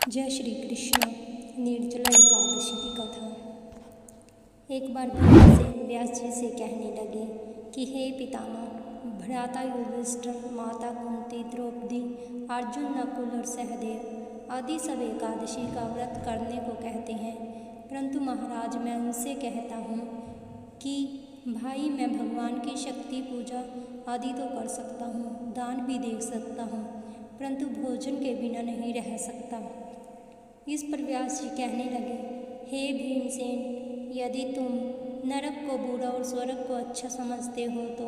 जय श्री कृष्ण। निर्जला एकादशी की कथा। एक बार भीमसेन व्यास जी से कहने लगे कि हे पितामह, भ्राता युधिष्ठिर, माता कुंती, द्रौपदी, अर्जुन, नकुल और सहदेव आदि सब एकादशी का व्रत करने को कहते हैं, परंतु महाराज मैं उनसे कहता हूँ कि भाई मैं भगवान की शक्ति पूजा आदि तो कर सकता हूँ, दान भी दे सकता हूँ, परंतु भोजन के बिना नहीं रह सकता। इस पर व्यास जी कहने लगे, हे भीमसेन, यदि तुम नरक को बुरा और स्वर्ग को अच्छा समझते हो तो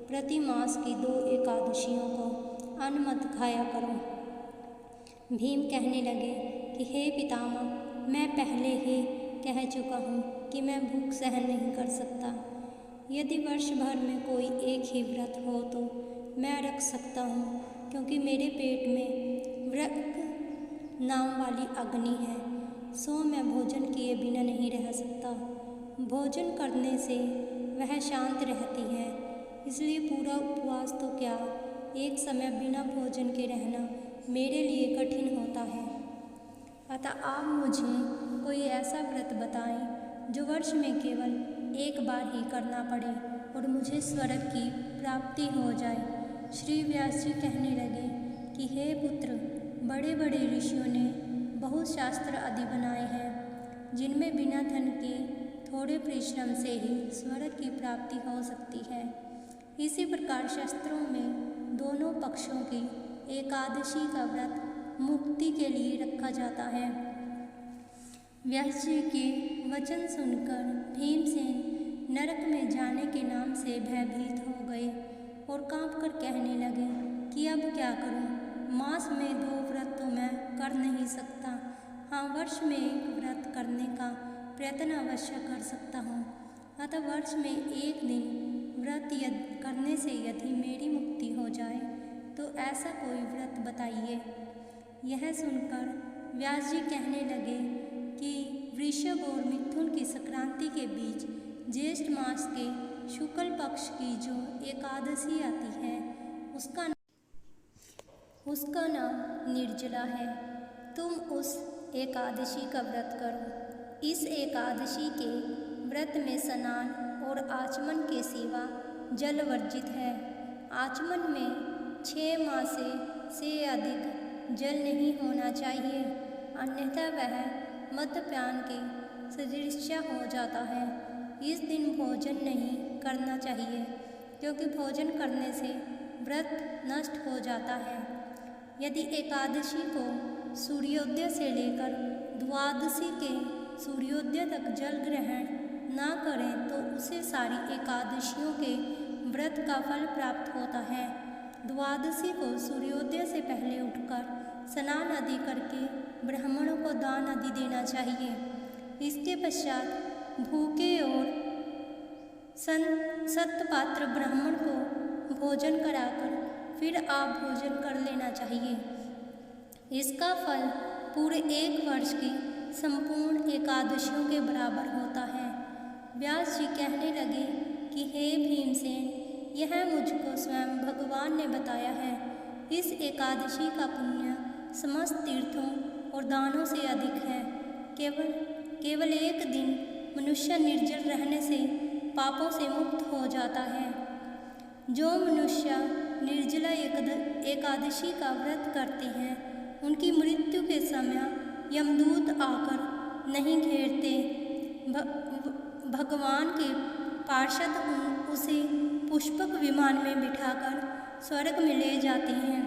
प्रति मास की 2 एकादशियों को अन्न मत खाया करो। भीम कहने लगे कि हे पितामह, मैं पहले ही कह चुका हूँ कि मैं भूख सहन नहीं कर सकता। यदि वर्ष भर में कोई एक ही व्रत हो तो मैं रख सकता हूँ, क्योंकि मेरे पेट में व्रत नाम वाली अग्नि है, सो मैं भोजन किए बिना नहीं रह सकता। भोजन करने से वह शांत रहती है, इसलिए पूरा उपवास तो क्या, एक समय बिना भोजन के रहना मेरे लिए कठिन होता है। अतः आप मुझे कोई ऐसा व्रत बताएं जो वर्ष में केवल एक बार ही करना पड़े और मुझे स्वर्ग की प्राप्ति हो जाए। श्री व्यास जी कहने लगे कि हे पुत्र, बड़े बड़े ऋषियों ने बहुत शास्त्र आदि बनाए हैं, जिनमें बिना धन के थोड़े परिश्रम से ही स्वर्ग की प्राप्ति हो सकती है। इसी प्रकार शास्त्रों में दोनों पक्षों की एकादशी का व्रत मुक्ति के लिए रखा जाता है। व्यास जी के वचन सुनकर भीमसेन नरक में जाने के नाम से भयभीत हो गए और कांपकर कहने लगे कि अब क्या करूं? मास में 2 व्रत तो मैं कर नहीं सकता, हाँ वर्ष में एक व्रत करने का प्रयत्न अवश्य कर सकता हूँ। अतः वर्ष में एक दिन व्रत करने से यदि मेरी मुक्ति हो जाए तो ऐसा कोई व्रत बताइए। यह सुनकर व्यास जी कहने लगे कि वृषभ और मिथुन की संक्रांति के बीच ज्येष्ठ मास के शुक्ल पक्ष की जो एकादशी आती है उसका नाम निर्जला है। तुम उस एकादशी का व्रत करो। इस एकादशी के व्रत में स्नान और आचमन के सिवा जल वर्जित है। आचमन में 6 मास से अधिक जल नहीं होना चाहिए, अन्यथा वह मद्यपान के सदृश हो जाता है। इस दिन भोजन नहीं करना चाहिए, क्योंकि भोजन करने से व्रत नष्ट हो जाता है। यदि एकादशी को सूर्योदय से लेकर द्वादशी के सूर्योदय तक जल ग्रहण ना करें तो उसे सारी एकादशियों के व्रत का फल प्राप्त होता है। द्वादशी को सूर्योदय से पहले उठकर स्नान आदि करके ब्राह्मणों को दान आदि देना चाहिए। इसके पश्चात भूखे और सत्पात्र ब्राह्मण को भोजन कराकर फिर आप भोजन कर लेना चाहिए। इसका फल पूरे 1 वर्ष की संपूर्ण एकादशियों के बराबर होता है। व्यास जी कहने लगे कि हे भीमसेन, यह मुझको स्वयं भगवान ने बताया है। इस एकादशी का पुण्य समस्त तीर्थों और दानों से अधिक है। केवल एक दिन मनुष्य निर्जल रहने से पापों से मुक्त हो जाता है। जो मनुष्य निर्जला एकादशी का व्रत करते हैं, उनकी मृत्यु के समय यमदूत आकर नहीं घेरते। भगवान के पार्षद उसे पुष्पक विमान में बिठाकर स्वर्ग में ले जाते हैं।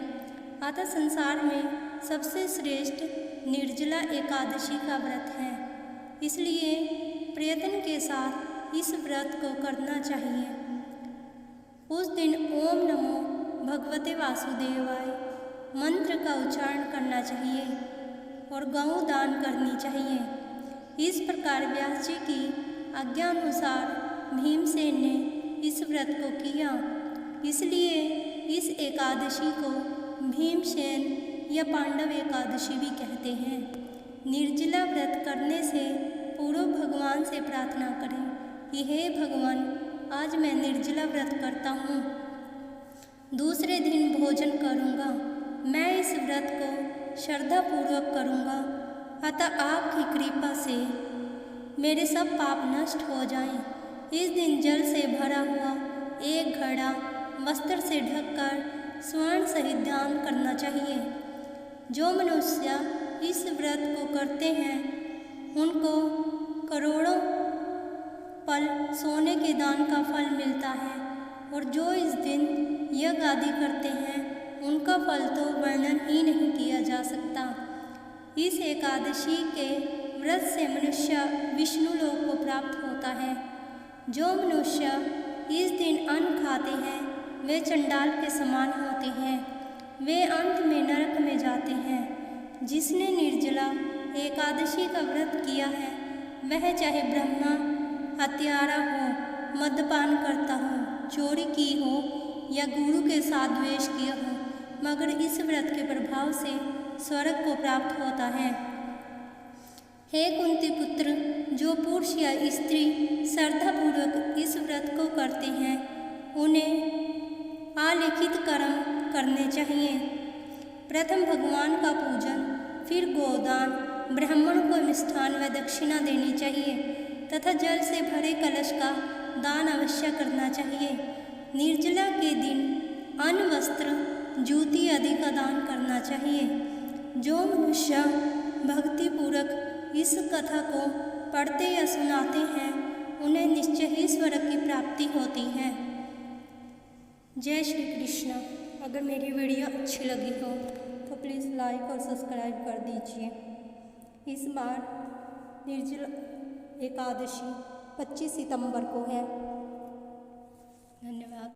अतः संसार में सबसे श्रेष्ठ निर्जला एकादशी का व्रत है, इसलिए प्रयत्न के साथ इस व्रत को करना चाहिए। उस दिन ओम नमो भगवते वासुदेवाय मंत्र का उच्चारण करना चाहिए और गौ दान करनी चाहिए। इस प्रकार व्यास जी की आज्ञानुसार भीमसेन ने इस व्रत को किया। इसलिए इस एकादशी को भीमसेन या पांडव एकादशी भी कहते हैं। निर्जला व्रत करने से पूर्व भगवान से प्रार्थना करें कि हे भगवान, आज मैं निर्जला व्रत करता हूँ, दूसरे दिन भोजन करूँगा। मैं इस व्रत को श्रद्धापूर्वक करूँगा, अतः आपकी कृपा से मेरे सब पाप नष्ट हो जाएं। इस दिन जल से भरा हुआ एक घड़ा वस्त्र से ढककर स्वर्ण सहित दान करना चाहिए। जो मनुष्य इस व्रत को करते हैं उनको करोड़ों पल सोने के दान का फल मिलता है, और जो इस दिन यज्ञ आदि करते हैं उनका फल तो वर्णन ही नहीं किया जा सकता। इस एकादशी के व्रत से मनुष्य विष्णु लोक को प्राप्त होता है। जो मनुष्य इस दिन अन्न खाते हैं वे चंडाल के समान होते हैं, वे अंत में नरक में जाते हैं। जिसने निर्जला एकादशी का व्रत किया है वह चाहे ब्रह्मा, हत्यारा हो, मद्यपान करता हो, चोरी की हो या गुरु के साथ द्वेष किया हो, मगर इस व्रत के प्रभाव से स्वर्ग को प्राप्त होता है। हे कुंती पुत्र, जो पुरुष या स्त्री श्रद्धापूर्वक इस व्रत को करते हैं उन्हें आलिखित कर्म करने चाहिए। प्रथम भगवान का पूजन, फिर गोदान, ब्राह्मण को मिष्ठान व दक्षिणा देनी चाहिए तथा जल से भरे कलश का दान अवश्य करना चाहिए। निर्जला के दिन अन्न, वस्त्र, जूती आदि का दान करना चाहिए। जो मनुष्य भक्तिपूर्वक इस कथा को पढ़ते या सुनाते हैं उन्हें निश्चय ही स्वर्ग की प्राप्ति होती है। जय श्री कृष्ण। अगर मेरी वीडियो अच्छी लगी हो तो प्लीज़ लाइक और सब्सक्राइब कर दीजिए। इस बार निर्जला एकादशी 25 सितंबर को है। धन्यवाद।